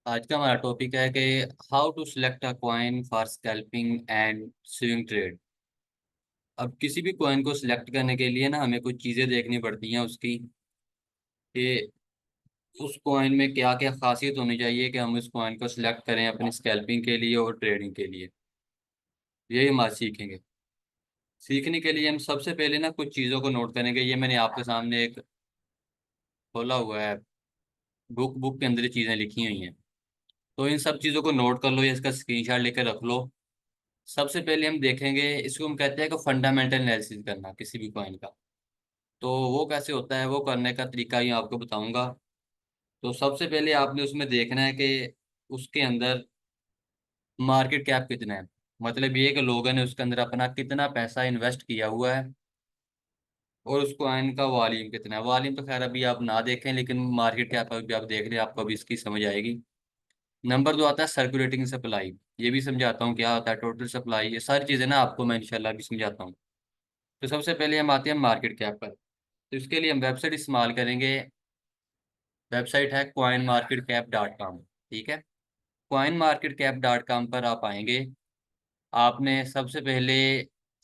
आज का हमारा टॉपिक है कि how to select a coin for scalping and swing trade. अब किसी भी कॉइन को सिलेक्ट करने के लिए ना हमें कुछ चीज़ें देखनी पड़ती हैं उसकी, कि उस कॉइन में क्या क्या खासियत होनी चाहिए कि हम उस कॉइन को सिलेक्ट करें अपनी स्कैल्पिंग के लिए और ट्रेडिंग के लिए। यही हम आज सीखेंगे। सीखने के लिए हम सबसे पहले ना कुछ चीज़ों को नोट करेंगे। ये मैंने आपके सामने एक खोला हुआ है, बुक बुक के अंदर ये चीज़ें लिखी हुई हैं। तो इन सब चीज़ों को नोट कर लो या इसका स्क्रीनशॉट लेकर रख लो। सबसे पहले हम देखेंगे, इसको हम कहते हैं कि फंडामेंटल एनालिसिस करना किसी भी कॉइन का। तो वो कैसे होता है, वो करने का तरीका ही आपको बताऊंगा। तो सबसे पहले आपने उसमें देखना है कि उसके अंदर मार्केट कैप कितना है। मतलब ये कि लोगों ने उसके अंदर अपना कितना पैसा इन्वेस्ट किया हुआ है, और उस कॉइन का वॉल्यूम कितना है। वॉल्यूम तो खैर अभी आप ना देखें, लेकिन मार्केट कैप अभी आप देख लें, आपको अभी इसकी समझ आएगी। नंबर 2 आता है सर्कुलेटिंग सप्लाई। ये भी समझाता हूँ क्या होता है, टोटल सप्लाई। ये सारी चीज़ें ना आपको मैं इंशाल्लाह भी समझाता हूँ। तो सबसे पहले हम आते हैं मार्केट कैप पर। तो इसके लिए हम वेबसाइट इस्तेमाल करेंगे। वेबसाइट है coinmarketcap.com। ठीक है, coinmarketcap.com पर आप आएंगे। आपने सबसे पहले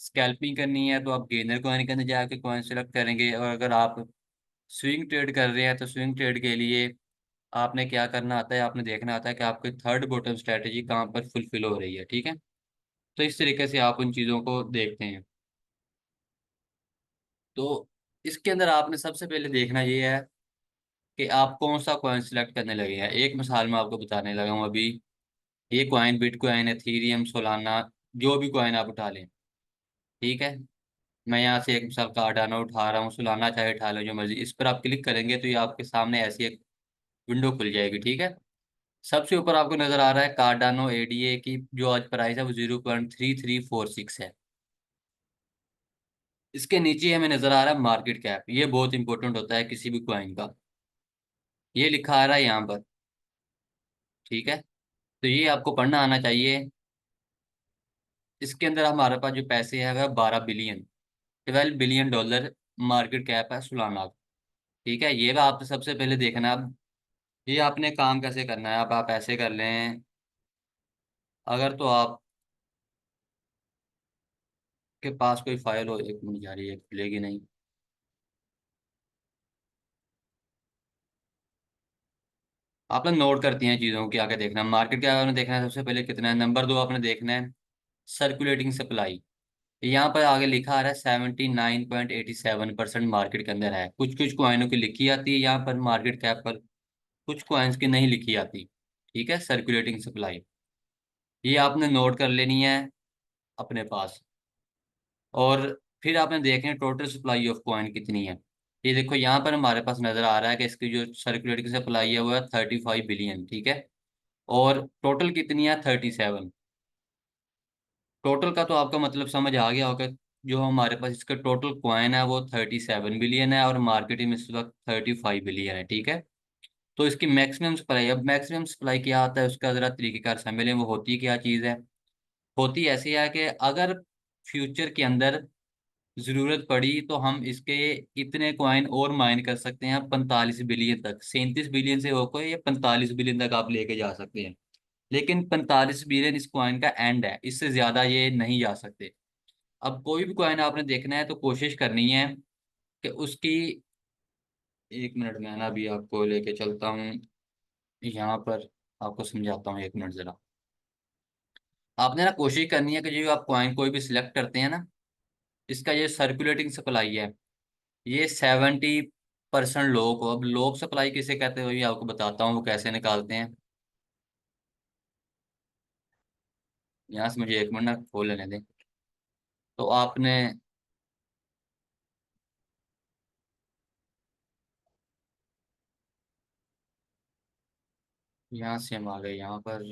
स्कैल्पिंग करनी है तो आप गेनर कॉइन के अंदर जाके कॉइन सेलेक्ट करेंगे, और अगर आप स्विंग ट्रेड कर रहे हैं तो स्विंग ट्रेड के लिए आपने क्या करना आता है, आपने देखना आता है कि आपकी थर्ड बॉटम स्ट्रेटेजी कहाँ पर फुलफिल हो रही है। ठीक है, तो इस तरीके से आप उन चीज़ों को देखते हैं। तो इसके अंदर आपने सबसे पहले देखना ये है कि आप कौन सा कॉइन सिलेक्ट करने लगे हैं। एक मिसाल मैं आपको बताने लगा हूँ अभी। ये कॉइन बिटकॉइन, एथीरियम, सोलाना, जो भी कॉइन आप उठा लें। ठीक है, मैं यहाँ से एक मिसाल कार्डानो उठा रहा हूँ, सोलाना चाहे उठा लें, जो मर्जी। इस पर आप क्लिक करेंगे तो ये आपके सामने ऐसी एक विंडो खुल जाएगी। ठीक है, सबसे ऊपर आपको नजर आ रहा है कार्डानो एडीए की जो आज प्राइस है वो 0.3346 है। इसके नीचे हमें नजर आ रहा है मार्केट कैप। ये बहुत इंपॉर्टेंट होता है किसी भी कॉइन का। ये लिखा आ रहा है यहाँ पर। ठीक है, तो ये आपको पढ़ना आना चाहिए। इसके अंदर हमारे पास जो पैसे हैं वह 12 बिलियन, $12 बिलियन मार्केट कैप है सोलाना। ठीक है, ये आप सबसे पहले देखना। अब ये आपने काम कैसे करना है, अब आप ऐसे कर लें। अगर तो आपके पास कोई फाइल हो, एक मिनट जा रही है, खुलेगी नहीं। आप लोग नोट करती हैं चीज़ों की, आगे देखना मार्केट क्या आपने देखना है सबसे पहले कितना है। नंबर 2 आपने देखना है सर्कुलेटिंग सप्लाई। यहाँ पर आगे लिखा आ रहा है 79.87% मार्केट के अंदर है। कुछ कुछ कॉइनों की लिखी आती है यहाँ पर मार्केट कैप पर, कुछ कॉइन्स की नहीं लिखी आती। ठीक है, सर्कुलेटिंग सप्लाई ये आपने नोट कर लेनी है अपने पास। और फिर आपने देखना है टोटल सप्लाई ऑफ कॉइन कितनी है। ये देखो यहाँ पर हमारे पास नजर आ रहा है कि इसकी जो सर्कुलेटिंग सप्लाई है वो है 35 बिलियन। ठीक है, और टोटल कितनी है 37। टोटल का तो आपका मतलब समझ आ गया होगा। जो हमारे पास इसका टोटल कॉइन है वो 37 बिलियन है, और मार्केट में इस वक्त 35 बिलियन है। ठीक है, तो इसकी मैक्सिमम सप्लाई, अब मैक्सिमम सप्लाई क्या आता है उसका जरा तरीकेकार समझ लें। वो होती क्या चीज़ है, होती ऐसी है कि अगर फ्यूचर के अंदर जरूरत पड़ी तो हम इसके इतने कॉइन और माइन कर सकते हैं 45 बिलियन तक। 37 बिलियन से होकर ये 45 बिलियन तक आप लेके जा सकते हैं। लेकिन 45 बिलियन इस कॉइन का एंड है, इससे ज्यादा ये नहीं जा सकते। अब कोई भी कॉइन आपने देखना है तो कोशिश करनी है कि उसकी, एक मिनट में ना अभी आपको लेके चलता हूँ यहाँ पर, आपको समझाता हूँ, एक मिनट जरा। आपने ना कोशिश करनी है कि जो आप कॉइन कोई भी सिलेक्ट करते हैं ना, इसका ये सर्कुलेटिंग सप्लाई है, ये 70% लोग को। अब लोग सप्लाई किसे कहते हैं वो भी आपको बताता हूँ वो कैसे निकालते हैं। यहाँ से मुझे एक मिनट ना खोल लेने दें। तो आपने यहाँ से हम आ गए यहाँ पर,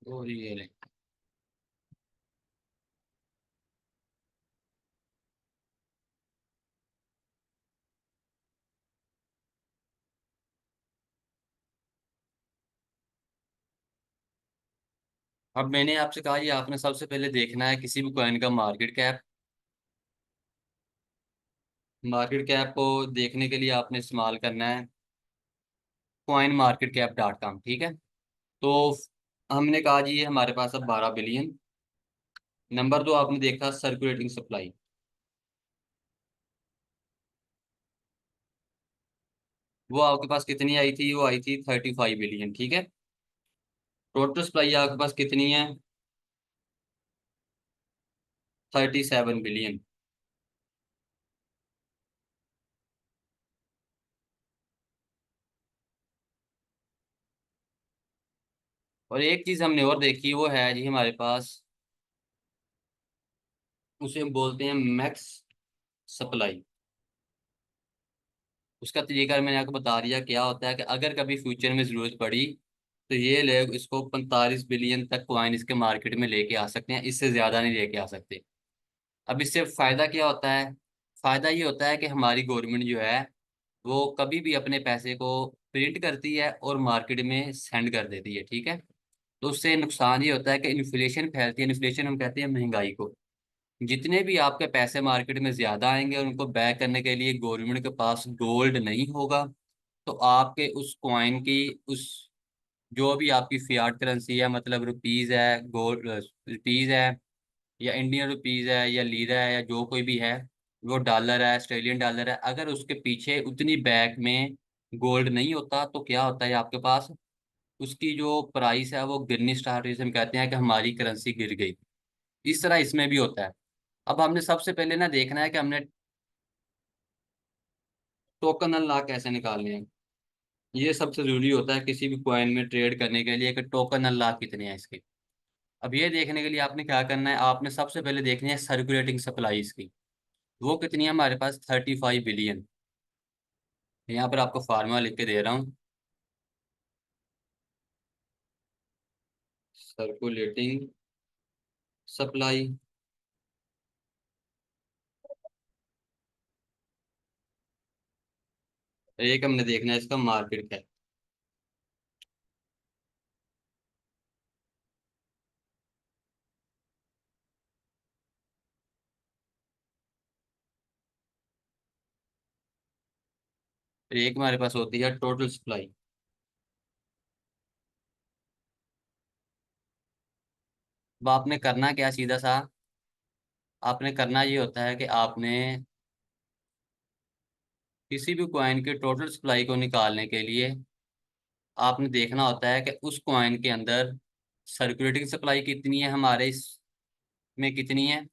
और ये ले। अब मैंने आपसे कहा ये आपने सबसे पहले देखना है किसी भी कॉइन का मार्केट कैप। मार्केट कैप को देखने के लिए आपने इस्तेमाल करना है coinmarketcap.com। ठीक है, तो हमने कहा जी ये हमारे पास अब 12 बिलियन। नंबर दो आपने देखा सर्कुलेटिंग सप्लाई। वो आपके पास कितनी आई थी? वो आई थी 35 बिलियन, ठीक है। टोटल सप्लाई आपके पास कितनी है? 37 बिलियन। और एक चीज हमने और देखी, वो है जी हमारे पास, उसे हम बोलते हैं मैक्स सप्लाई। उसका तरीका मैंने आपको बता दिया क्या होता है, कि अगर कभी फ्यूचर में जरूरत पड़ी तो ये लोग इसको 45 बिलियन तक कॉइन इसके मार्केट में लेके आ सकते हैं, इससे ज्यादा नहीं लेके आ सकते। अब इससे फायदा क्या होता है? फायदा ये होता है कि हमारी गवर्नमेंट जो है वो कभी भी अपने पैसे को प्रिंट करती है और मार्केट में सेंड कर देती है, ठीक है। तो उससे नुकसान ये होता है कि इन्फ्लेशन फैलती है। इन्फ्लेशन हम कहते हैं महंगाई को। जितने भी आपके पैसे मार्केट में ज्यादा आएंगे और उनको बैक करने के लिए गवर्नमेंट के पास गोल्ड नहीं होगा, तो आपके उस कॉइन की, उस जो भी आपकी फियाट करेंसी है, मतलब रुपीज है, गोल्ड रुपीज है, या इंडियन रुपीज है, या लीरा है, या जो कोई भी है, वो डॉलर है, ऑस्ट्रेलियन डॉलर है, अगर उसके पीछे उतनी बैक में गोल्ड नहीं होता तो क्या होता है आपके पास, उसकी जो प्राइस है वो गिरनी स्टार्ट हुई। हम कहते हैं कि हमारी करेंसी गिर गई। इस तरह इसमें भी होता है। अब हमने सबसे पहले ना देखना है कि हमने टोकन अनलॉक कैसे निकालने हैं। ये सबसे जरूरी होता है किसी भी कॉइन में ट्रेड करने के लिए, कि टोकन अनलॉक कितने हैं इसके। अब ये देखने के लिए आपने क्या करना है, आपने सबसे पहले देखनी है सर्कुलेटिंग सप्लाई इसकी। वो कितनी है हमारे पास? 35 बिलियन। यहाँ पर आपको फार्मूला लिख के दे रहा हूँ। Circulating supply. एक हमने देखना है इसका मार्केट कैप। एक हमारे पास होती है टोटल सप्लाई। अब आपने करना क्या सीधा सा, आपने करना ये होता है कि आपने किसी भी कॉइन के टोटल सप्लाई को निकालने के लिए आपने देखना होता है कि उस कॉइन के अंदर सर्कुलेटिंग सप्लाई कितनी है, हमारे इसमें कितनी है।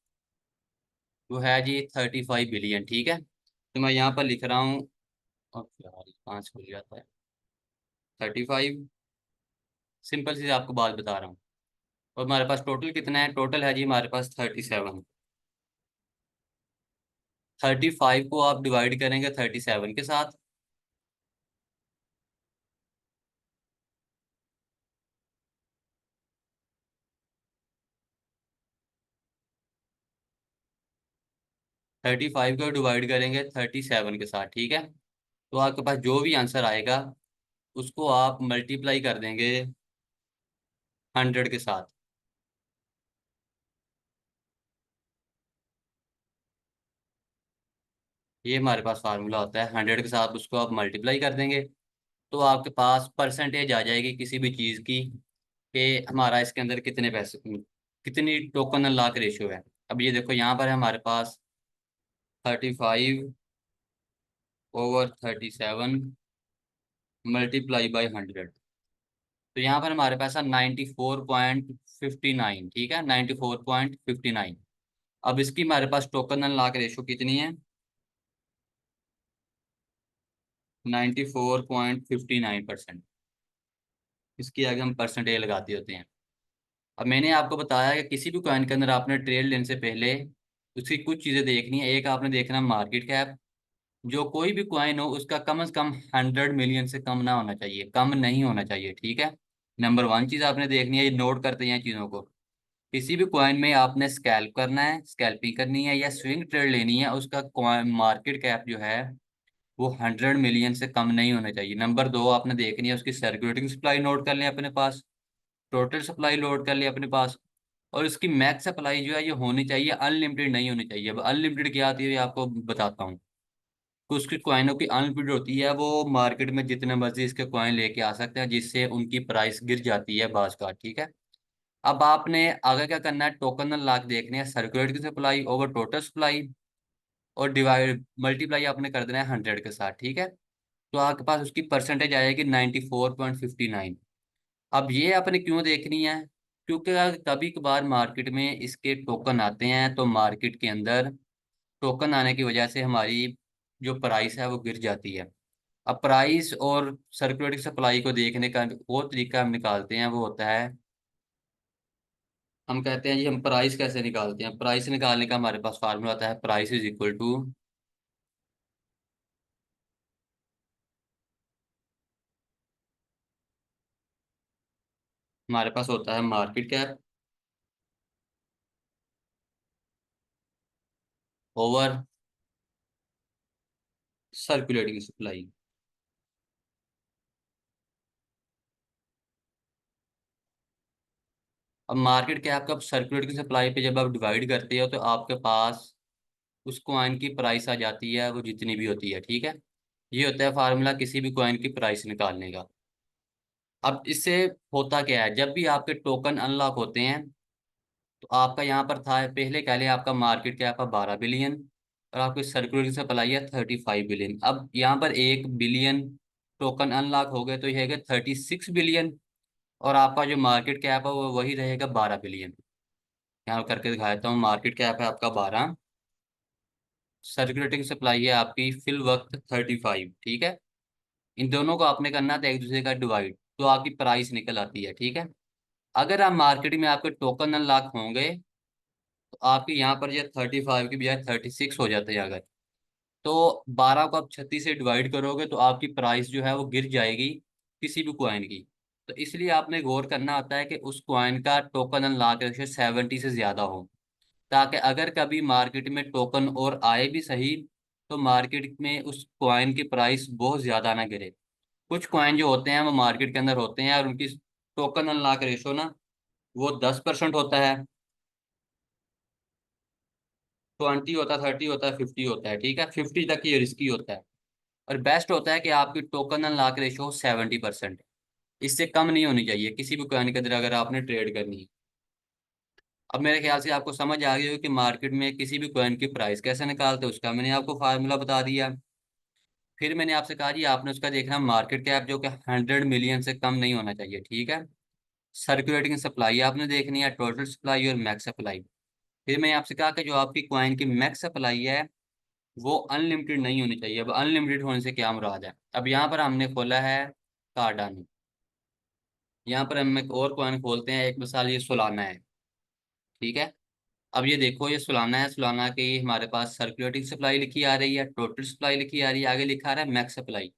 वो है जी 35 बिलियन, ठीक है। तो मैं यहाँ पर लिख रहा हूँ। अब यार 5 खुल जाता है। 35। सिंपल सी आपको बात बता रहा हूँ। और हमारे पास टोटल कितना है? टोटल है जी हमारे पास 37। 35 को आप डिवाइड करेंगे 37 के साथ। 35 को डिवाइड करेंगे 37 के साथ, ठीक है। तो आपके पास जो भी आंसर आएगा उसको आप मल्टीप्लाई कर देंगे 100 के साथ। ये हमारे पास फार्मूला होता है। 100 के साथ उसको आप मल्टीप्लाई कर देंगे तो आपके पास परसेंटेज आ जाएगी किसी भी चीज़ की, कि हमारा इसके अंदर कितने पैसे, कितनी टोकन अनलॉक रेशियो है। अब ये देखो यहाँ पर है हमारे पास 35/37 मल्टीप्लाई बाई 100। तो यहाँ पर हमारे पास है 94.59, ठीक है, 94.59। अब इसकी हमारे पास टोकन अनलॉक रेशियो कितनी है? 94.59%। इसकी आगे हम परसेंटेज लगाते होते हैं। अब मैंने आपको बताया कि किसी भी कॉइन के अंदर आपने ट्रेड लेने से पहले उसकी कुछ चीज़ें देखनी है। एक आपने देखना मार्केट कैप। जो कोई भी कॉइन हो उसका कम से कम 100 मिलियन से कम ना होना चाहिए, कम नहीं होना चाहिए, ठीक है। नंबर वन चीज़ आपने देखनी है, ये नोट करते हैं चीज़ों को। किसी भी कॉइन में आपने स्कैल्प करना है, स्कैल्पिंग करनी है या स्विंग ट्रेड लेनी है, उसका मार्केट कैप जो है वो 100 मिलियन से कम नहीं होना चाहिए। नंबर दो आपने देखनी है उसकी सर्कुलेटिंग सप्लाई, नोट कर लें अपने पास। टोटल सप्लाई लोड कर लिया अपने पास। और इसकी मैक्स सप्लाई जो है ये होनी चाहिए, अनलिमिटेड नहीं होनी चाहिए। अब अनलिमिटेड क्या आती है ये आपको बताता हूँ। कुछ कुछ कॉइनों की अनलिमिटेड होती है, वो मार्केट में जितने मर्जी इसके कॉइन लेके आ सकते हैं, जिससे उनकी प्राइस गिर जाती है बाज का, ठीक है। अब आपने आगे क्या करना है, टोकन अनलॉक देखने हैं, circulating supply over total supply, और डिवाइड मल्टीप्लाई आपने कर देना है 100 के साथ, ठीक है। तो आपके पास उसकी परसेंटेज आएगी 94.59। अब ये आपने क्यों देखनी है, क्योंकि कभी कभार मार्केट में इसके टोकन आते हैं, तो मार्केट के अंदर टोकन आने की वजह से हमारी जो प्राइस है वो गिर जाती है। अब प्राइस और सर्कुलेटिंग सप्लाई को देखने का वो तरीका हम निकालते हैं, वो होता है, हम कहते हैं जी हम प्राइस कैसे निकालते हैं। प्राइस निकालने का हमारे पास फार्मूला आता है, प्राइस इज इक्वल टू, हमारे पास होता है market cap over circulating supply. अब मार्केट कैप का सर्कुलेटिंग सप्लाई पे जब आप डिवाइड करते हो, तो आपके पास उस कॉइन की प्राइस आ जाती है, वो जितनी भी होती है, ठीक है। ये होता है फार्मूला किसी भी कॉइन की प्राइस निकालने का। अब इससे होता क्या है, जब भी आपके टोकन अनलॉक होते हैं, तो आपका यहाँ पर था पहले कह लें आपका मार्केट कैप है 12 बिलियन, और आपकी सर्कुलेटिंग सप्लाई है 35 बिलियन। अब यहाँ पर 1 बिलियन टोकन अनलॉक हो गए, तो ये है 36 बिलियन, और आपका जो मार्केट कैप है वो वही रहेगा 12 बिलियन। यहाँ करके दिखा देता हूँ, मार्केट कैप है आपका 12, सर्कुलेटिंग सप्लाई है आपकी फिल वक्त 35, ठीक है। इन दोनों को आपने करना था एक दूसरे का डिवाइड, तो आपकी प्राइस निकल आती है, ठीक है। अगर आप मार्केट में आपके टोकन अनलॉक होंगे, तो आपके यहाँ पर ये 35 की बजाय 36 हो जाते हैं। अगर तो 12 को आप 36 से डिवाइड करोगे, तो आपकी प्राइस जो है वो गिर जाएगी किसी भी कॉइन की। तो इसलिए आपने गौर करना होता है कि उस कॉइन का टोकन अनलॉक रेशियो 70 से ज्यादा हो, ताकि अगर कभी मार्केट में टोकन और आए भी सही, तो मार्केट में उस कॉइन की प्राइस बहुत ज्यादा ना गिरे। कुछ कॉइन जो होते हैं वो मार्केट के अंदर होते हैं, और उनकी टोकन अनलॉक रेशो ना वो 10% होता है, 20 होता है, 30 होता है, 50 होता है, ठीक है। 50 तक ये रिस्की होता है। और बेस्ट होता है कि आपकी टोकन अनलॉक रेशो 70%, इससे कम नहीं होनी चाहिए किसी भी कॉइन के अंदर अगर आपने ट्रेड करनी है। अब मेरे ख्याल से आपको समझ आ गई हो कि मार्केट में किसी भी कॉइन की प्राइस कैसे निकालते हैं, उसका मैंने आपको फार्मूला बता दिया। फिर मैंने आपसे कहा जी आपने उसका देखना मार्केट कैप जो कि 100 मिलियन से कम नहीं होना चाहिए, ठीक है। सर्कुलेटिंग सप्लाई आपने देखनी है, टोटल सप्लाई और मैक्स सप्लाई। फिर मैंने आपसे कहा कि जो आपकी कॉइन की मैक्स सप्लाई है वो अनलिमिटेड नहीं होनी चाहिए। अब अनलिमिटेड होने से क्या मुराद है, अब यहाँ पर हमने खोला है कार्डानो, यहाँ पर हम एक और कॉइन खोलते हैं, एक मिसाल ये सोलाना है, ठीक है। अब ये देखो ये सुलाना है, सुलाना की हमारे पास सर्कुलेटिंग सप्लाई लिखी आ रही है, टोटल सप्लाई लिखी आ रही है, आगे लिखा आ रहा है मैक्स सप्लाई।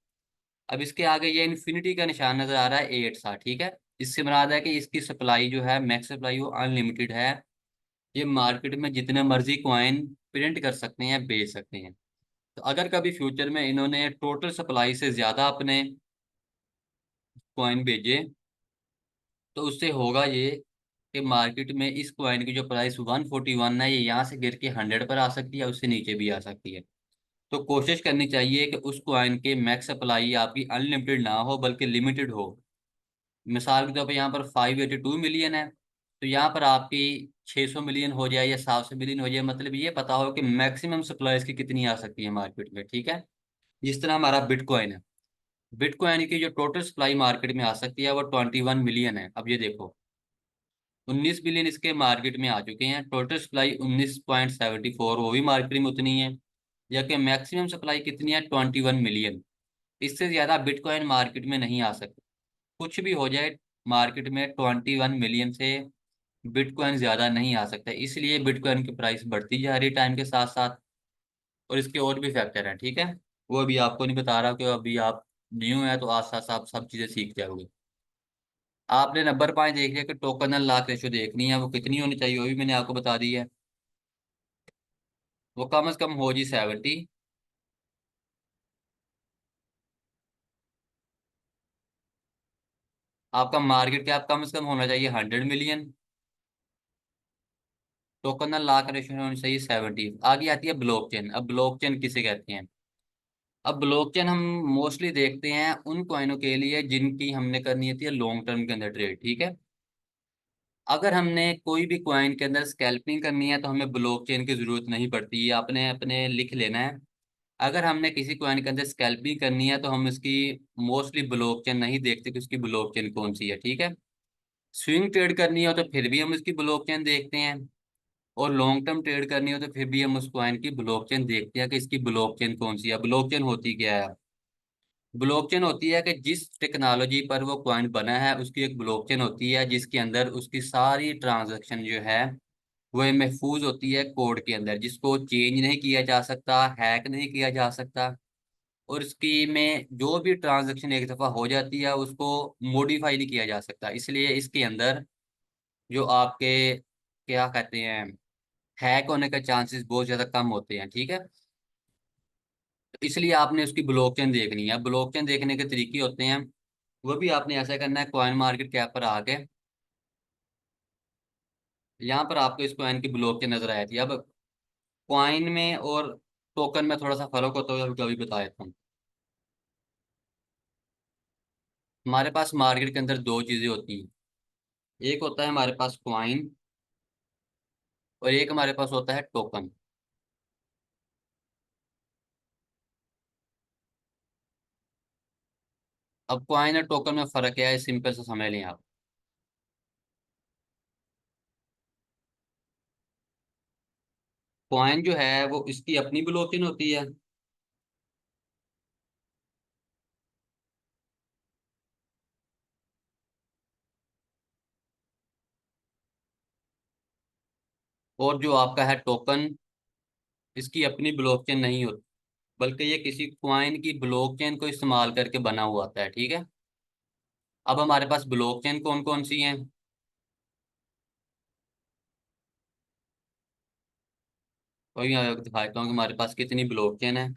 अब इसके आगे ये इन्फिनिटी का निशान नजर आ रहा है 8 सा, ठीक है। इससे मुराद है कि इसकी सप्लाई जो है मैक्स सप्लाई वो अनलिमिटेड है। ये मार्केट में जितने मर्जी कॉइन प्रिंट कर सकते हैं, बेच सकते हैं। तो अगर कभी फ्यूचर में इन्होंने टोटल सप्लाई से ज्यादा अपने कॉइन भेजे, तो उससे होगा ये कि मार्केट में इस कॉइन की जो प्राइस 141 है, ये यहाँ से गिर के 100 पर आ सकती है, उससे नीचे भी आ सकती है। तो कोशिश करनी चाहिए कि उस कॉइन के मैक्स सप्लाई आपकी अनलिमिटेड ना हो, बल्कि लिमिटेड हो। मिसाल के तौर पर यहाँ पर 582 मिलियन है, तो यहाँ पर आपकी 600 मिलियन हो जाए या 700 मिलियन हो जाए, मतलब ये पता हो कि मैक्सिमम सप्लाई इसकी कितनी आ सकती है मार्केट में, ठीक है। जिस तरह हमारा बिटकॉइन है, बिटकॉइन की जो टोटल सप्लाई मार्केट में आ सकती है वो 21 मिलियन है। अब ये देखो 19 बिलियन इसके मार्केट में आ चुके हैं, टोटल सप्लाई 19.74, वो भी मार्केट में उतनी है। जबकि मैक्सिमम सप्लाई कितनी है, 21 मिलियन। इससे ज्यादा बिटकॉइन मार्केट में नहीं आ सकते, कुछ भी हो जाए, मार्केट में 21 मिलियन से बिटकॉइन ज्यादा नहीं आ सकता। इसलिए बिटकॉइन की प्राइस बढ़ती जा रही है टाइम के साथ साथ। और इसके और भी फैक्टर हैं, ठीक है, वो अभी आपको नहीं बता रहा, कि अभी आप न्यू है तो आस पास आप सब चीजें सीख जाओगे। आपने नंबर 5 देख लिया कि टोकन अनलॉक रेशो देखनी है, वो कितनी होनी चाहिए, वो भी मैंने आपको बता दी है। वो कम से कम हो जी 70। आपका मार्केट कैप कम से कम होना चाहिए 100 मिलियन। टोकन अनलॉक रेशो होनी चाहिए 70। आगे आती है ब्लॉकचेन। अब ब्लॉकचेन किसे कहते हैं, अब ब्लॉकचेन हम मोस्टली देखते हैं उन कॉइनों के लिए जिनकी हमने करनी होती है लॉन्ग टर्म के अंदर ट्रेड, ठीक है। अगर हमने कोई भी कॉइन के अंदर स्कैल्पिंग करनी है तो हमें ब्लॉकचेन की जरूरत नहीं पड़ती, ये आपने अपने लिख लेना है। अगर हमने किसी कॉइन के अंदर स्कैल्पिंग करनी है तो हम इसकी मोस्टली ब्लॉकचेन नहीं देखते कि उसकी ब्लॉकचेन कौन सी है, ठीक है। स्विंग ट्रेड करनी हो तो फिर भी हम उसकी ब्लॉकचेन देखते हैं, और लॉन्ग टर्म ट्रेड करनी हो तो फिर भी हम उस कॉइन की ब्लॉकचेन देखते हैं कि इसकी ब्लॉकचेन कौन सी है। ब्लॉकचेन होती क्या है? ब्लॉकचेन होती है कि जिस टेक्नोलॉजी पर वो कॉइन बना है उसकी एक ब्लॉकचेन होती है, जिसके अंदर उसकी सारी ट्रांजैक्शन जो है वो महफूज होती है कोड के अंदर, जिसको चेंज नहीं किया जा सकता, हैक नहीं किया जा सकता। और इसकी में जो भी ट्रांजैक्शन एक दफा हो जाती है उसको मॉडिफाई नहीं किया जा सकता, इसलिए इसके अंदर जो आपके क्या कहते हैं हैक होने का चांसेस बहुत ज्यादा कम होते हैं, ठीक है। तो इसलिए आपने उसकी ब्लॉकचेन देखनी है। ब्लॉकचेन देखने के तरीके होते हैं, वो भी आपने ऐसा करना है, कॉइन मार्केट कैप पर आके यहाँ पर आपको इस कॉइन की ब्लॉकचेन नजर आई थी। अब कॉइन में और टोकन में थोड़ा सा फर्क होता है, कभी बता देता हूँ। हमारे पास मार्केट के अंदर दो चीजें होती हैं, एक होता है हमारे पास कॉइन और एक हमारे पास होता है टोकन। अब कॉइन और टोकन में फर्क क्या है, सिंपल से समझ लें आप। कॉइन जो है वो इसकी अपनी ब्लॉकचेन होती है, और जो आपका है टोकन, इसकी अपनी ब्लॉकचेन नहीं होती, बल्कि ये किसी क्वाइन की ब्लॉकचेन को इस्तेमाल करके बना हुआ होता है, ठीक है। अब हमारे पास ब्लॉकचेन कौन कौन सी हैं, वही मैं आपको दिखाता हूँ कि हमारे पास कितनी ब्लॉकचेन है,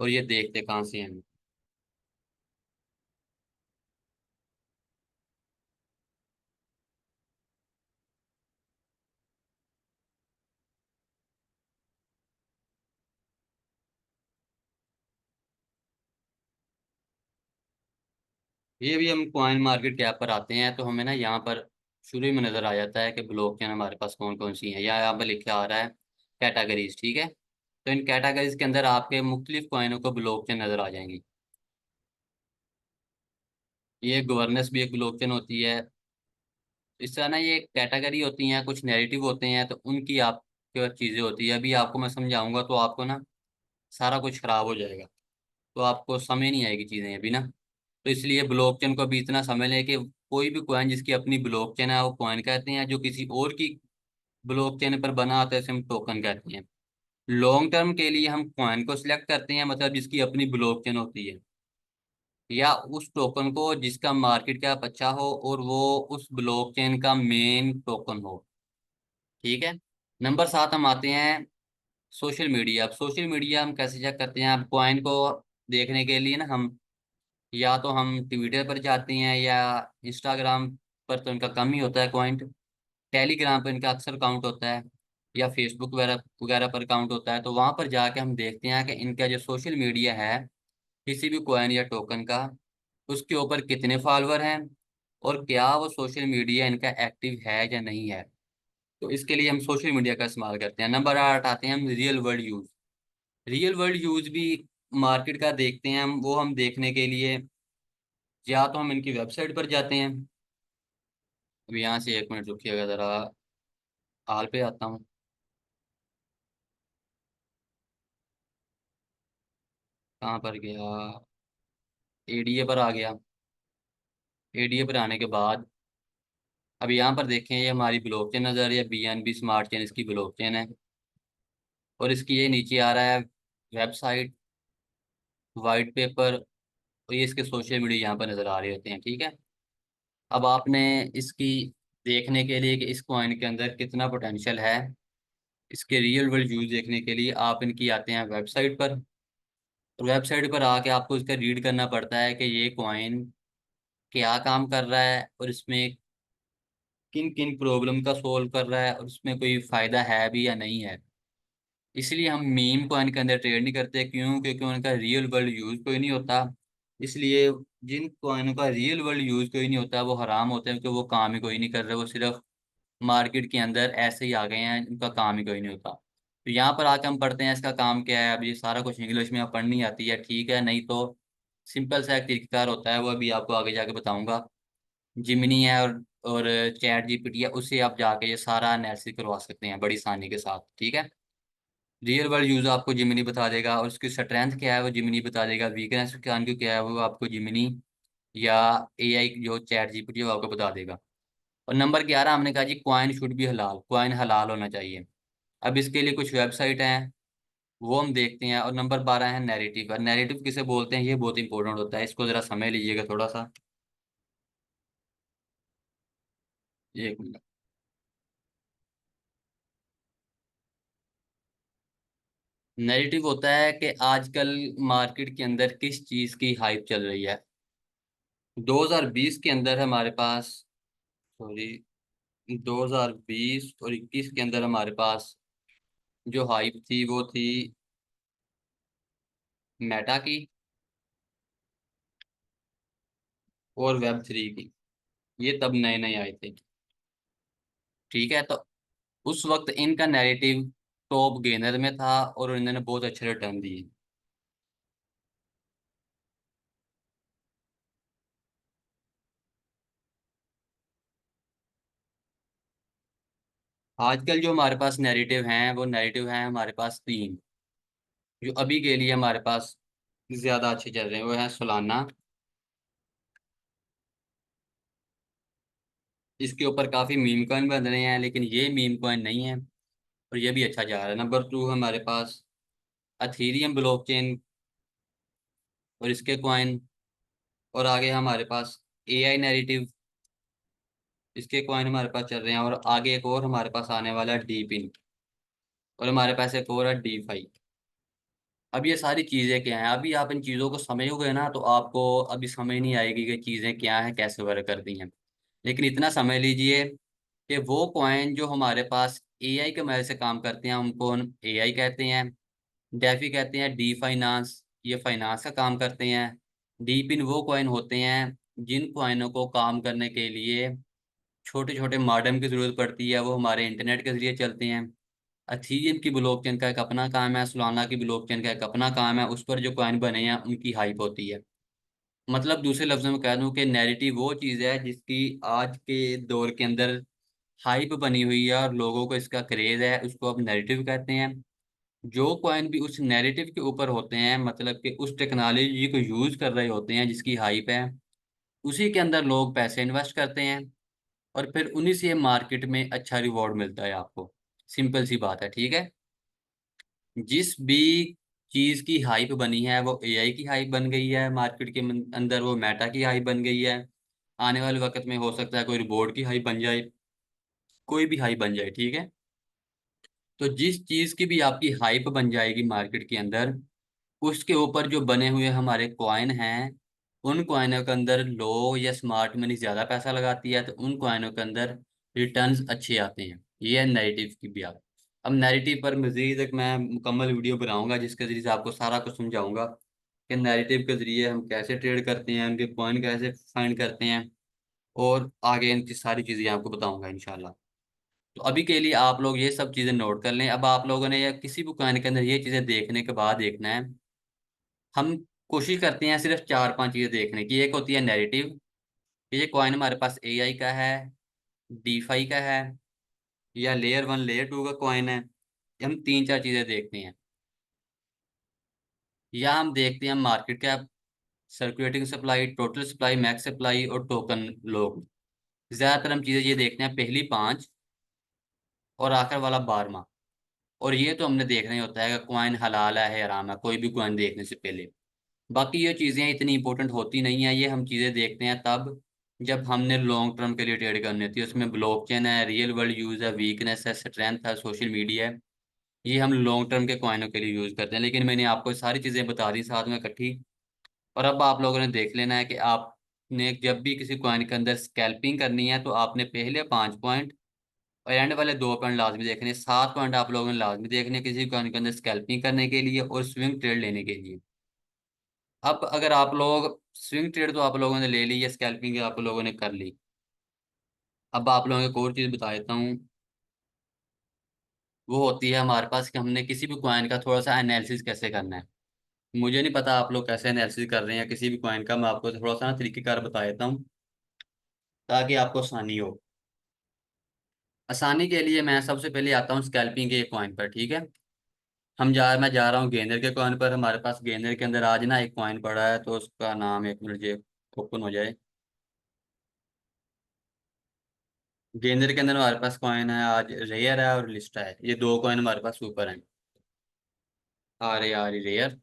और ये देखते कहाँ से हैं। ये भी हम क्वाइन मार्केट कैप पर आते हैं तो हमें ना यहाँ पर शुरू में नजर आ जाता है कि ब्लॉकचेन हमारे पास कौन कौन सी है, या यहाँ पर लिखा आ रहा है कैटेगरीज, ठीक है। तो इन कैटेगरीज के अंदर आपके मुख्तलिफ कॉइनों को ब्लॉकचेन नजर आ जाएंगी। ये गवर्नेंस भी एक ब्लॉकचेन होती है। इस तरह ना ये कैटेगरी होती हैं, कुछ नैरेटिव होते हैं, तो उनकी आपके पास चीजें होती है। अभी आपको मैं समझाऊंगा तो आपको ना सारा कुछ खराब हो जाएगा, तो आपको समझ नहीं आएगी चीजें अभी ना। तो इसलिए ब्लॉकचेन को भी इतना समझ लें कि कोई भी कॉइन जिसकी अपनी ब्लॉकचेन है वो कॉइन कहते हैं, जो किसी और की ब्लॉकचेन पर बना आता है उसे हम टोकन कहते हैं। लॉन्ग टर्म के लिए हम कॉइन को सिलेक्ट करते हैं, मतलब जिसकी अपनी ब्लॉकचेन होती है, या उस टोकन को जिसका मार्केट कैप अच्छा हो और वो उस ब्लॉकचेन का मेन टोकन हो, ठीक है। नंबर 7 हम आते हैं सोशल मीडिया। अब सोशल मीडिया हम कैसे चेक करते हैं? अब कॉइन को देखने के लिए ना हम या तो हम ट्विटर पर जाते हैं, या इंस्टाग्राम पर तो इनका कम ही होता है पॉइंट, टेलीग्राम पर इनका अक्सर काउंट होता है, या फेसबुक वगैरह वगैरह पर काउंट होता है। तो वहां पर जाके हम देखते हैं कि इनका जो सोशल मीडिया है किसी भी कॉइन या टोकन का, उसके ऊपर कितने फॉलोअर हैं, और क्या वो सोशल मीडिया इनका एक्टिव है या नहीं है। तो इसके लिए हम सोशल मीडिया का इस्तेमाल करते हैं। नंबर 8 आते हैं हम real world use. Real world use भी मार्केट का देखते हैं हम, वो हम देखने के लिए या तो हम इनकी वेबसाइट पर जाते हैं। अब यहाँ से एक मिनट रुकिएगा जरा, हाल पे आता हूँ। कहाँ पर गया? एडीए पर आ गया। एडीए पर आने के बाद अब यहाँ पर देखें, ये हमारी ब्लॉकचेन नजर या बीएनबी स्मार्ट चेन इसकी ब्लॉकचेन है, और इसकी ये नीचे आ रहा है वेबसाइट, वाइट पेपर, और ये इसके सोशल मीडिया यहाँ पर नजर आ रहे होते हैं, ठीक है। अब आपने इसकी देखने के लिए कि इस कॉइन के अंदर कितना पोटेंशियल है, इसके रियल वर्ल्ड यूज देखने के लिए आप इनकी आते हैं वेबसाइट पर। वेबसाइट पर आके आपको इसका रीड करना पड़ता है कि ये कॉइन क्या काम कर रहा है, और इसमें किन किन प्रॉब्लम का सोल्व कर रहा है, और इसमें कोई फायदा है भी या नहीं है। इसलिए हम मीम कॉइन के अंदर ट्रेड नहीं करते, क्यों? क्योंकि उनका रियल वर्ल्ड यूज कोई नहीं होता। इसलिए जिन कॉइनों का रियल वर्ल्ड यूज कोई नहीं होता वो हराम होते हैं, क्योंकि वो काम ही कोई नहीं कर रहे, वो सिर्फ मार्केट के अंदर ऐसे ही आ गए हैं, उनका काम ही कोई नहीं होता। तो यहाँ पर आके हम पढ़ते हैं इसका काम क्या है। अब ये सारा कुछ इंग्लिश में पढ़नी आती है ठीक है, नहीं तो सिंपल सा एक तरीकेकार होता है, वो अभी आपको आगे जाके बताऊंगा। जिमिनी है और चैट जीपीटी है, उससे आप जाके ये सारा एनालिसिस करवा सकते हैं बड़ी आसानी के साथ, ठीक है। रियल वर्ल्ड यूज आपको जिमिनी बता देगा, और उसकी स्ट्रेंथ क्या है वो जिमिनी बता देगा, वीकनेस क्या है वो आपको जिमिनी या एआई जो चैट जीपीटी है वो आपको बता देगा। और नंबर 11 हमने कहा जी क्वाइन शुड बी हलाल, क्वाइन हलाल होना चाहिए। अब इसके लिए कुछ वेबसाइट हैं, वो हम देखते हैं। और नंबर 12 है नैरेटिव। और नैरेटिव किसे बोलते हैं ये बहुत इंपॉर्टेंट होता है, इसको जरा समझ लीजिएगा थोड़ा सा। एक मिनट। नैरेटिव होता है कि आजकल मार्केट के अंदर किस चीज की हाइप चल रही है। 2020 के अंदर हमारे पास, सॉरी, 2020 और 21 के अंदर हमारे पास जो हाइप थी वो थी मेटा की और वेब 3 की। ये तब नए नए आए थे, ठीक है। तो उस वक्त इनका नैरेटिव टॉप गेनर में था और इन्होंने बहुत अच्छे रिटर्न दिए। आजकल जो हमारे पास नैरेटिव हैं वो नैरेटिव हैं हमारे पास तीन, जो अभी के लिए हमारे पास ज्यादा अच्छे चल रहे हैं। वो है सोलाना, इसके ऊपर काफी मीम कॉइन बन रहे हैं, लेकिन ये मीम कॉइन नहीं है और ये भी अच्छा जा रहा है। नंबर 2 हमारे पास अथीरियम ब्लॉकचेन और इसके कॉइन। और आगे हमारे पास एआई नैरेटिव, इसके कॉइन हमारे पास चल रहे हैं। और आगे एक और हमारे पास आने वाला है डीपिन, और हमारे पास एक और है डी फाई। अब ये सारी चीजें क्या हैं, अभी आप इन चीजों को समझोगे ना तो आपको अभी समझ नहीं आएगी कि चीजें क्या हैं, कैसे वर्क करती हैं। लेकिन इतना समझ लीजिए कि वो कॉइन जो हमारे पास एआई के मदद से काम करते हैं उनको हम एआई कहते हैं। डेफी कहते हैं डी फाइनेंस, ये फाइनेंस का काम करते हैं। डीपिन वो कॉइन होते हैं जिन कॉइनों को काम करने के लिए छोटे छोटे मॉडेम की जरूरत पड़ती है, वो हमारे इंटरनेट के जरिए चलते हैं। अथीरियम की ब्लॉकचेन का एक अपना काम है, सोलाना की ब्लॉकचेन का एक अपना काम है, उस पर जो कॉइन बने हैं उनकी हाइप होती है। मतलब दूसरे लफ्जों में कह दूं कि नैरेटिव वो चीज़ है जिसकी आज के दौर के अंदर हाइप बनी हुई है और लोगों को इसका क्रेज है, उसको अब नैरेटिव कहते हैं। जो कॉइन भी उस नैरेटिव के ऊपर होते हैं, मतलब कि उस टेक्नोलॉजी को यूज कर रहे होते हैं जिसकी हाइप है, उसी के अंदर लोग पैसे इन्वेस्ट करते हैं और फिर उन्हीं से मार्केट में अच्छा रिवॉर्ड मिलता है आपको। सिंपल सी बात है, ठीक है। जिस भी चीज की हाइप बनी है वो एआई की हाइप बन गई है, मार्केट के अंदर वो मेटा की हाइप बन गई है। आने वाले वक्त में हो सकता है कोई रोबोट की हाइप बन जाए, कोई भी हाइप बन जाए, ठीक है। तो जिस चीज की भी आपकी हाइप बन जाएगी मार्केट के अंदर, उसके ऊपर जो बने हुए हमारे कॉइन हैं, उन कॉइनों के अंदर लो या स्मार्ट मनी ज्यादा पैसा लगाती है, तो उन कॉइनों के अंदर रिटर्न्स अच्छे आते हैं। ये है नैरेटिव की भी बात। अब नैरेटिव पर मजीद एक मैं मुकम्मल वीडियो बनाऊंगा जिसके जरिए से आपको सारा कुछ समझाऊंगा कि नैरेटिव के जरिए हम कैसे ट्रेड करते हैं, उनके कॉइन कैसे फाइंड करते हैं, और आगे इनकी सारी चीज़ें आपको बताऊंगा इंशाल्लाह। तो अभी के लिए आप लोग ये सब चीज़ें नोट कर लें। अब आप लोगों ने या किसी भी कॉइन के अंदर ये चीज़ें देखने के बाद देखना है, हम कोशिश करते हैं सिर्फ 4-5 चीजें देखने की। एक होती है नैरेटिव, ये कॉइन हमारे पास एआई का है, डीफाई का है, या लेयर 1 लेयर 2 का कॉइन है। ये हम 3-4 चीजें देखते हैं। या हम देखते हैं market cap, circulating supply, total supply, max supply और टोकन लोग। ज्यादातर हम चीजें ये देखते हैं पहली 5 और आखिर वाला 12वां। और ये तो हमने देखना ही होता है कि कॉइन हलाल है हराम है, कोई भी कॉइन देखने से पहले। बाकी ये चीज़ें इतनी इंपॉर्टेंट होती नहीं है, ये हम चीज़ें देखते हैं तब जब हमने लॉन्ग टर्म के लिए ट्रेड करनी होती है। उसमें ब्लॉकचेन है, रियल वर्ल्ड यूज़ है, वीकनेस है, स्ट्रेंथ है, सोशल मीडिया है। ये हम लॉन्ग टर्म के कॉइनों के लिए यूज़ करते हैं, लेकिन मैंने आपको सारी चीज़ें बता दी साथ में इकट्ठी। और अब आप लोगों ने देख लेना है कि आपने जब भी किसी कॉइन के अंदर स्कैल्पिंग करनी है तो आपने पहले 5 पॉइंट और एंड वाले 2 पॉइंट लाजमी देखने, 7 पॉइंट आप लोगों ने लाजमी देखने किसी कॉइन के अंदर स्कैल्पिंग करने के लिए और स्विंग ट्रेड लेने के लिए। अब अगर आप लोग स्विंग ट्रेड तो आप लोगों ने ले ली या स्कैल्पिंग आप लोगों ने कर ली, अब आप लोगों को एक और चीज बता देता हूँ। वो होती है हमारे पास कि हमने किसी भी कॉइन का थोड़ा सा एनालिसिस कैसे करना है। मुझे नहीं पता आप लोग कैसे एनालिसिस कर रहे हैं किसी भी कॉइन का, मैं आपको थोड़ा सा ना तरीकेकार बता देता हूँ ताकि आपको आसानी हो। आसानी के लिए मैं सबसे पहले आता हूँ स्कैल्पिंग के कॉइन पर, ठीक है। मैं जा रहा हूँ गेंदर के कॉइन पर। हमारे पास गेंदर के अंदर आज ना एक कॉइन पड़ा है, तो उसका नाम, एक मिनट ये ओपन हो जाए। गेंदर के अंदर हमारे पास कॉइन है आज रेयर है और लिस्टा है, ये 2 कॉइन हमारे पास ऊपर हैं। आ रही रेयर।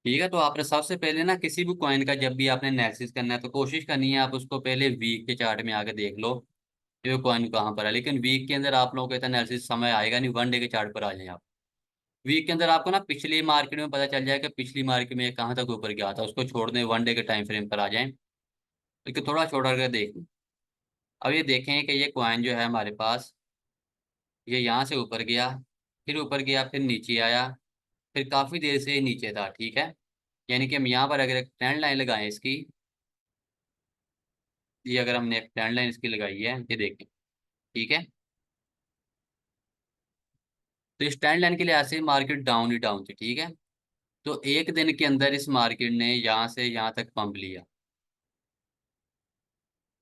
ठीक है, तो आपने सबसे पहले ना किसी भी कॉइन का जब भी आपने एनालिसिस करना है तो कोशिश करनी है आप उसको पहले वीक के चार्ट में आके देख लो कि वो कॉइन कहाँ पर है। लेकिन वीक के अंदर आप लोगों को इतना एनालिसिस समय आएगा नहीं, 1 डे के चार्ट पर आ जाए आप। वीक के अंदर आपको ना पिछली मार्केट में पता चल जाएगा पिछली मार्केट में ये कहाँ तक ऊपर गया था, उसको छोड़ दें, 1 डे के टाइम फ्रेम पर आ जाए, लेकिन थोड़ा छोड़ कर देख। अब ये देखें कि ये कॉइन जो है हमारे पास, ये यहाँ से ऊपर गया, फिर ऊपर गया, फिर नीचे आया, फिर काफी देर से ये नीचे था, ठीक है। यानी कि हम यहाँ पर अगर एक ट्रेंड लाइन लगाएं इसकी, ये अगर हमने एक ट्रेंड लाइन इसकी लगाई है, ये देखें, ठीक है। तो इस ट्रेंड लाइन के लिए ऐसे मार्केट डाउन ही डाउन थी, ठीक है। तो एक दिन के अंदर इस मार्केट ने यहाँ से यहाँ तक पंप लिया।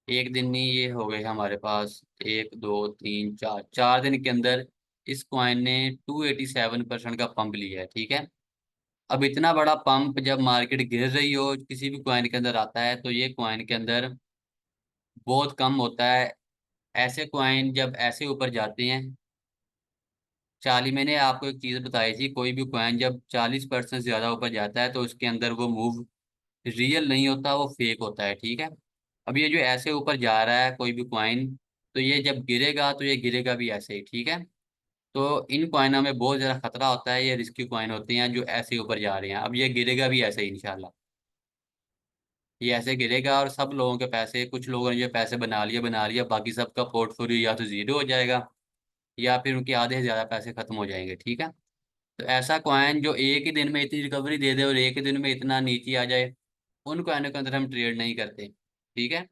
एक दिन नहीं, ये हो गए हमारे पास 1 2 3 4, 4 दिन के अंदर इस कॉइन ने 287% का पंप लिया है, ठीक है। अब इतना बड़ा पंप जब मार्केट गिर रही हो किसी भी कॉइन के अंदर आता है तो ये कॉइन के अंदर बहुत कम होता है। ऐसे कॉइन जब ऐसे ऊपर जाते हैं, 40, मैंने आपको एक चीज बताई थी, कोई भी कॉइन जब 40% ज्यादा ऊपर जाता है तो उसके अंदर वो मूव रियल नहीं होता, वो फेक होता है, ठीक है। अब ये जो ऐसे ऊपर जा रहा है कोई भी कॉइन, तो ये जब गिरेगा तो ये गिरेगा भी ऐसे ही, ठीक है। तो इन कॉइनों में बहुत ज्यादा खतरा होता है, ये रिस्की कॉइन होते हैं जो ऐसे ऊपर जा रहे हैं। अब ये गिरेगा भी ऐसे ही इंशाल्लाह, ये ऐसे गिरेगा और सब लोगों के पैसे, कुछ लोगों ने जो पैसे बना लिया, बाकी सबका पोर्टफोलियो या तो जीरो हो जाएगा या फिर उनके आधे से ज्यादा पैसे खत्म हो जाएंगे, ठीक है। तो ऐसा कॉइन जो एक ही दिन में इतनी रिकवरी दे दे और एक ही दिन में इतना नीचे आ जाए, उन कॉइनों के अंदर हम ट्रेड नहीं करते, ठीक है।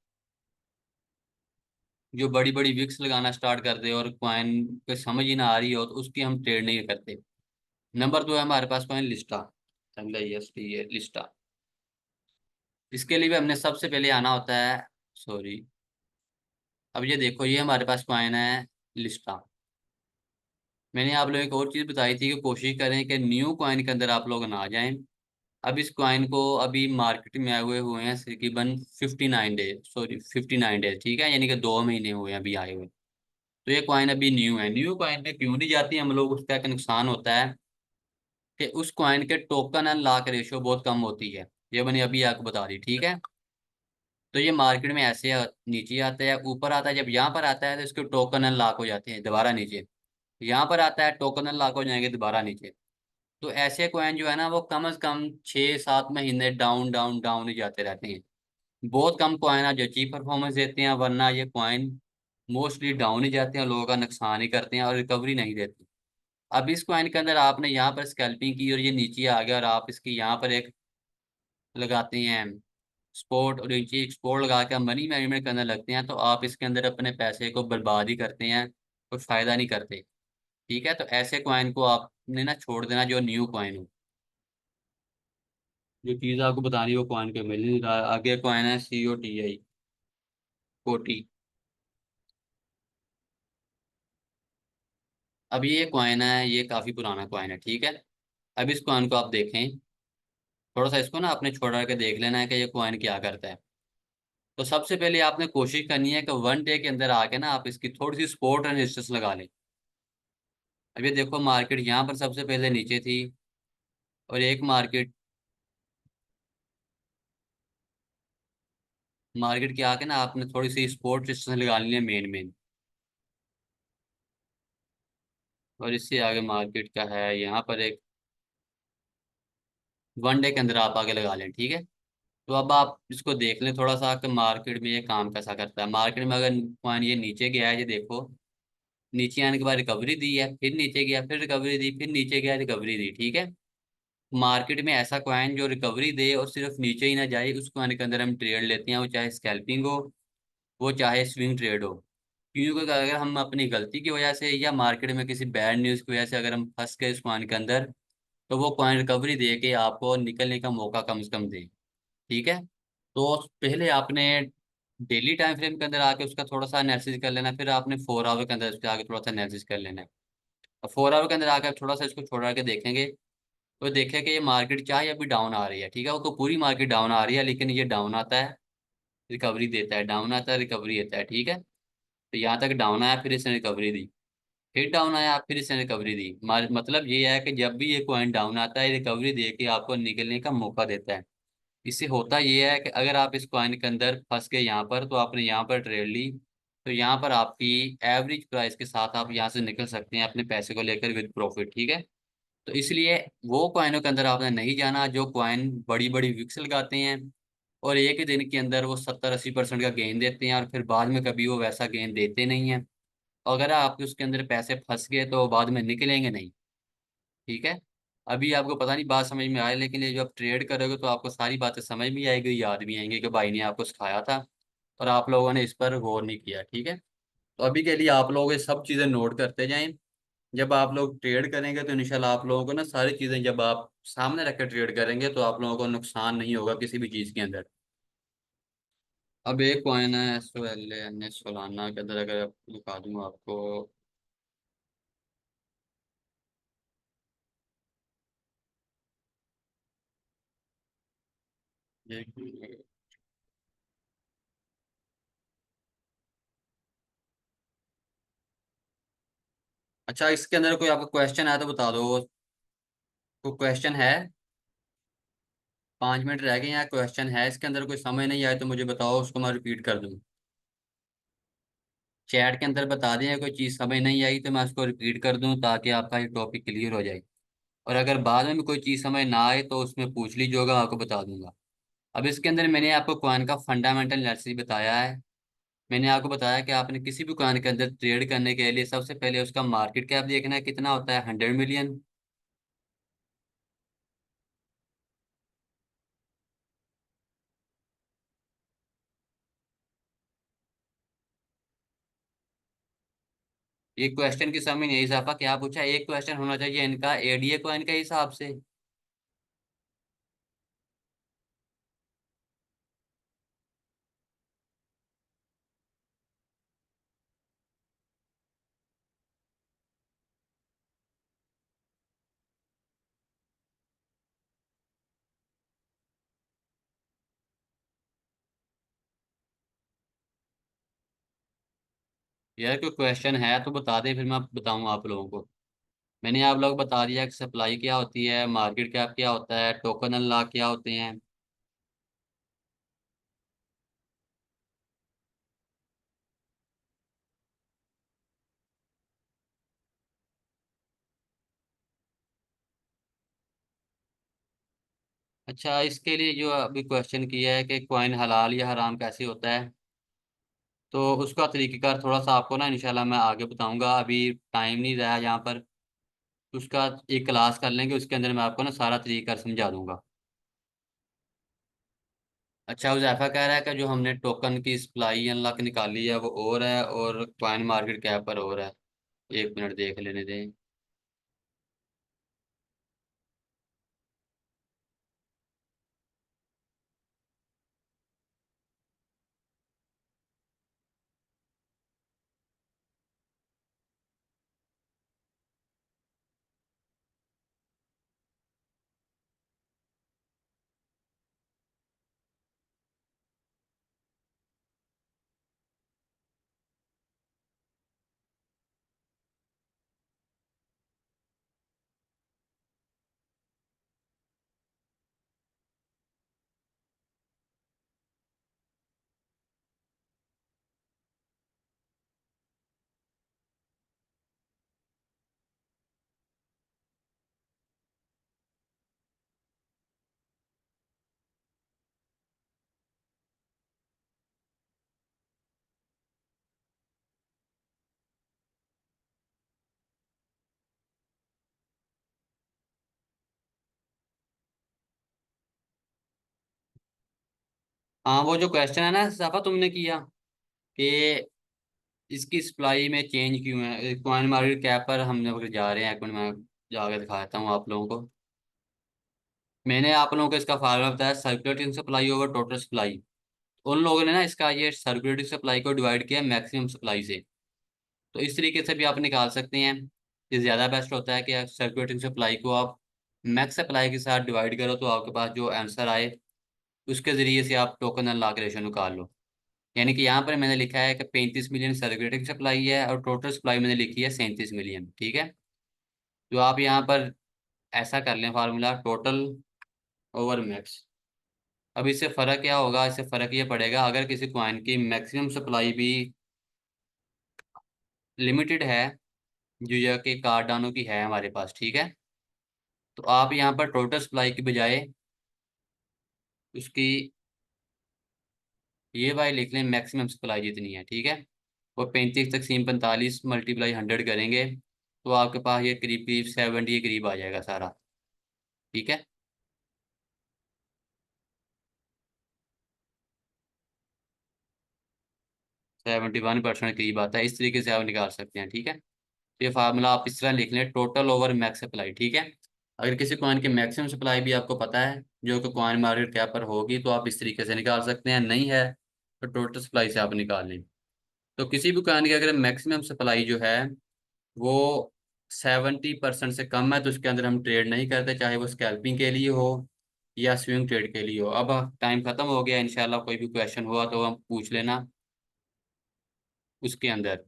जो बड़ी बड़ी विक्स लगाना स्टार्ट कर दे और कॉइन को समझ ही ना आ रही हो तो उसकी हम ट्रेड नहीं करते। नंबर 2 है हमारे पास कॉइन लिस्टा, LISTA है लिस्टा। इसके लिए भी हमने सबसे पहले आना होता है, सॉरी, अब ये देखो, ये हमारे पास कॉइन है लिस्टा। मैंने आप लोगों को एक और चीज बताई थी कि कोशिश करें कि न्यू कॉइन के अंदर आप लोग ना जाएं। अब इस कॉइन को अभी मार्केट में आए हुए हैं तकरीबन 59 डेज, सॉरी 59 डेज, ठीक है, यानी कि 2 महीने हुए हैं अभी आए हुए। तो ये कॉइन अभी न्यू है। न्यू कॉइन में क्यों नहीं जाती हम लोग, उसका एक नुकसान होता है कि उस कॉइन के टोकन एंड लॉक रेशियो बहुत कम होती है, ये मैंने अभी आपको बता दी, ठीक है। तो ये मार्केट में ऐसे नीचे आता है, ऊपर आता है, जब यहाँ पर आता है तो इसके टोकन एंड लॉक हो जाते हैं दोबारा नीचे, यहाँ पर आता है टोकन एंड लॉक हो जाएंगे दोबारा नीचे। तो ऐसे कॉइन जो है ना वो कम से कम 6 7 महीने डाउन डाउन डाउन ही जाते रहते हैं। बहुत कम कॉइन है जो अच्छी परफॉर्मेंस देते हैं, वरना ये कॉइन मोस्टली डाउन ही जाते हैं, लोगों का नुकसान ही करते हैं और रिकवरी नहीं देते। अब इस कॉइन के अंदर आपने यहाँ पर स्कैल्पिंग की और ये नीचे आ गया और आप इसकी यहाँ पर एक लगाते हैं स्पोर्ट, और नीचे एक स्पोर्ट लगा के मनी मैनेजमेंट करने लगते हैं, तो आप इसके अंदर अपने पैसे को बर्बाद ही करते हैं, कुछ फायदा नहीं करते, ठीक है। तो ऐसे कॉइन को आपने ना छोड़ देना जो न्यू कॉइन हो। जो चीज़ आपको बतानी है वो कॉइन के मिल नहीं रहा है। आगे कॉइन है COTI, कोटी। अब ये कॉइन है, ये काफी पुराना कॉइन है, ठीक है। अब इस कॉइन को आप देखें, थोड़ा सा इसको ना आपने छोड़ के देख लेना है कि ये कॉइन क्या करता है। तो सबसे पहले आपने कोशिश करनी है कि 1 डे के अंदर आके ना आप इसकी थोड़ी सी सपोर्ट एंड रेजिस्टेंस लगा लें। अब ये देखो मार्केट यहाँ पर सबसे पहले नीचे थी, और एक मार्केट मार्केट के आके ना आपने थोड़ी सी सपोर्ट रेजिस्टेंस लगा लेनी है मेन मेन। और इससे आगे मार्केट का है यहाँ पर एक 1 डे के अंदर आप आगे लगा लें, ठीक है। तो अब आप इसको देख लें थोड़ा सा कि मार्केट में ये काम कैसा करता है। मार्केट में अगर कॉइन ये नीचे गया है, ये देखो, नीचे आने के बाद रिकवरी दी है, फिर नीचे गया, फिर रिकवरी दी, फिर नीचे गया, रिकवरी दी, ठीक है। मार्केट में ऐसा कॉइन जो रिकवरी दे और सिर्फ नीचे ही ना जाए, उस कॉइन के अंदर हम ट्रेड लेते हैं, वो चाहे स्कैल्पिंग हो, वो चाहे स्विंग ट्रेड हो। क्योंकि अगर हम अपनी गलती की वजह से या मार्केट में किसी बैड न्यूज़ की वजह से अगर हम फंस गए उस कॉइन के अंदर, तो वो कॉइन रिकवरी दे के आपको निकलने का मौका कम से कम दे, ठीक है। तो पहले आपने डेली टाइम फ्रेम के अंदर आके उसका थोड़ा सा एनालिसिस कर लेना, फिर आपने 4 आवर के अंदर उसके आगे थोड़ा सा एनालिसिस कर लेना है। और 4 आवर के अंदर आके आप थोड़ा सा इसको छोड़ के देखेंगे, तो देखें कि ये मार्केट चाहे अभी डाउन आ रही है, ठीक है, वो तो पूरी मार्केट डाउन आ रही है, लेकिन ये डाउन आता है, रिकवरी देता है, डाउन आता है, रिकवरी देता है, ठीक है। तो यहाँ तक डाउन आया, फिर इसने रिकवरी दी, फिर डाउन आया, फिर इसने रिकवरी दी। मतलब ये है कि जब भी ये कॉइन डाउन आता है, रिकवरी दे के आपको निकलने का मौका देता है। इससे होता ये है कि अगर आप इस कॉइन के अंदर फंस गए यहाँ पर, तो आपने यहाँ पर ट्रेड ली, तो यहाँ पर आपकी एवरेज प्राइस के साथ आप यहाँ से निकल सकते हैं अपने पैसे को लेकर विद प्रॉफिट, ठीक है। तो इसलिए वो कॉइनों के अंदर आपने नहीं जाना जो कॉइन बड़ी बड़ी विक्स लगाते हैं, और एक ही दिन के अंदर वो 70-80% का गेन देते हैं, और फिर बाद में कभी वो वैसा गेन देते नहीं हैं। अगर आप उसके अंदर पैसे फंस गए तो बाद में निकलेंगे नहीं, ठीक है। अभी आपको पता नहीं बात समझ में आए, लेकिन ये जो आप ट्रेड करोगे तो आपको सारी बातें समझ भी आएगी, याद भी आएंगी कि भाई ने आपको सिखाया था और आप लोगों ने इस पर गौर नहीं किया, ठीक है। तो अभी के लिए आप लोग ये सब चीज़ें नोट करते जाएं। जब आप लोग ट्रेड करेंगे तो इंशाल्लाह आप लोगों को ना सारी चीज़ें जब आप सामने रख कर ट्रेड करेंगे तो आप लोगों को नुकसान नहीं होगा किसी भी चीज़ के अंदर। अब एक कॉइन है SOLAN, सोलाना के अंदर अगर दिखा दूँ आपको। एक- अच्छा, इसके अंदर कोई आपका क्वेश्चन है तो बता दो। कोई क्वेश्चन है? 5 मिनट रह गए या क्वेश्चन है इसके अंदर, कोई समझ नहीं आए तो मुझे बताओ, उसको मैं रिपीट कर दूँ। चैट के अंदर बता दें कोई चीज़ समझ नहीं आई तो मैं उसको रिपीट कर दूँ ताकि आपका ये टॉपिक क्लियर हो जाए। और अगर बाद में भी कोई चीज़ समझ ना आए तो उसमें पूछ लीजिए, होगा मैं आपको बता दूंगा। अब इसके अंदर मैंने आपको कॉइन का फंडामेंटल एनालिसिस बताया है। मैंने आपको बताया कि आपने किसी भी कॉइन के अंदर ट्रेड करने के लिए सबसे पहले उसका मार्केट कैप देखना है, कितना होता है, 100 मिलियन। एक क्वेश्चन की समझ नहीं, इजाफा क्या पूछा, एक क्वेश्चन होना चाहिए इनका ADA कॉइन के हिसाब से। यार कोई क्वेश्चन है तो बता दें, फिर मैं बताऊँ आप लोगों को। मैंने आप लोग बता दिया कि सप्लाई क्या होती है, मार्केट कैप क्या होता है, टोकन अनलॉक क्या होते हैं। अच्छा, इसके लिए जो अभी क्वेश्चन किया है कि कॉइन हलाल या हराम कैसे होता है, तो उसका तरीकेकार थोड़ा सा आपको ना इंशाल्लाह मैं आगे बताऊंगा, अभी टाइम नहीं रहा यहाँ पर। उसका एक क्लास कर लेंगे, उसके अंदर मैं आपको ना सारा तरीका समझा दूंगा। अच्छा, उज़ैफा कह रहा है कि जो हमने टोकन की सप्लाई अनलॉक निकाली है वो और है, और कॉइन मार्केट कैप पर और है। 1 मिनट देख लेने दें। हाँ, वो जो क्वेश्चन है ना सफा तुमने किया कि इसकी सप्लाई में चेंज क्यों है, कॉइन मार्केट कैप पर हम लोग जा रहे हैं, एक मिनट मैं जाकर दिखाता हूँ आप लोगों को। मैंने आप लोगों को इसका फार्मूला बताया, circulating supply over total supply. उन लोगों ने ना इसका ये सर्कुलेटिंग सप्लाई को डिवाइड किया मैक्सिमम सप्लाई से। तो इस तरीके से भी आप निकाल सकते हैं। ये ज़्यादा बेस्ट होता है कि सर्कुलेटिंग सप्लाई को आप मैक्स सप्लाई के साथ डिवाइड करो, तो आपके पास जो आंसर आए उसके ज़रिए से आप टोकन अनलॉक रेशो निकाल लो। यानी कि यहाँ पर मैंने लिखा है कि 35 मिलियन सर्कुलेटिंग सप्लाई है और टोटल सप्लाई मैंने लिखी है 37 मिलियन, ठीक है। तो आप यहाँ पर ऐसा कर लें फार्मूला, टोटल ओवर मैक्स। अब इससे फ़र्क क्या होगा, इससे फ़र्क ये पड़ेगा अगर किसी कॉइन की मैक्सिमम सप्लाई भी लिमिटेड है, जो यह कि कार्डानो की है हमारे पास, ठीक है। तो आप यहाँ पर टोटल सप्लाई की बजाय उसकी ये वाई लिख लें, मैक्सिमम सप्लाई जितनी है, ठीक है। वो 35 तकसीम 45 मल्टीप्लाई 100 करेंगे तो आपके पास ये करीब करीब 70 के करीब आ जाएगा सारा, ठीक है। 71% करीब आता है, इस तरीके से आप निकाल सकते हैं, ठीक है। तो ये फार्मूला आप इस तरह लिख लें, टोटल ओवर मैक्स सप्लाई, ठीक है। अगर किसी कॉइन की मैक्सिमम सप्लाई भी आपको पता है जो कि कॉइन मार्केट कैप पर होगी, तो आप इस तरीके से निकाल सकते हैं, नहीं है तो टोटल सप्लाई से आप निकाल लें। तो किसी भी कॉइन की अगर मैक्सिमम सप्लाई जो है वो 70% से कम है, तो उसके अंदर हम ट्रेड नहीं करते, चाहे वो स्कैल्पिंग के लिए हो या स्विंग ट्रेड के लिए हो। अब टाइम खत्म हो गया, इंशाल्लाह कोई भी क्वेश्चन हुआ तो हम पूछ लेना उसके अंदर।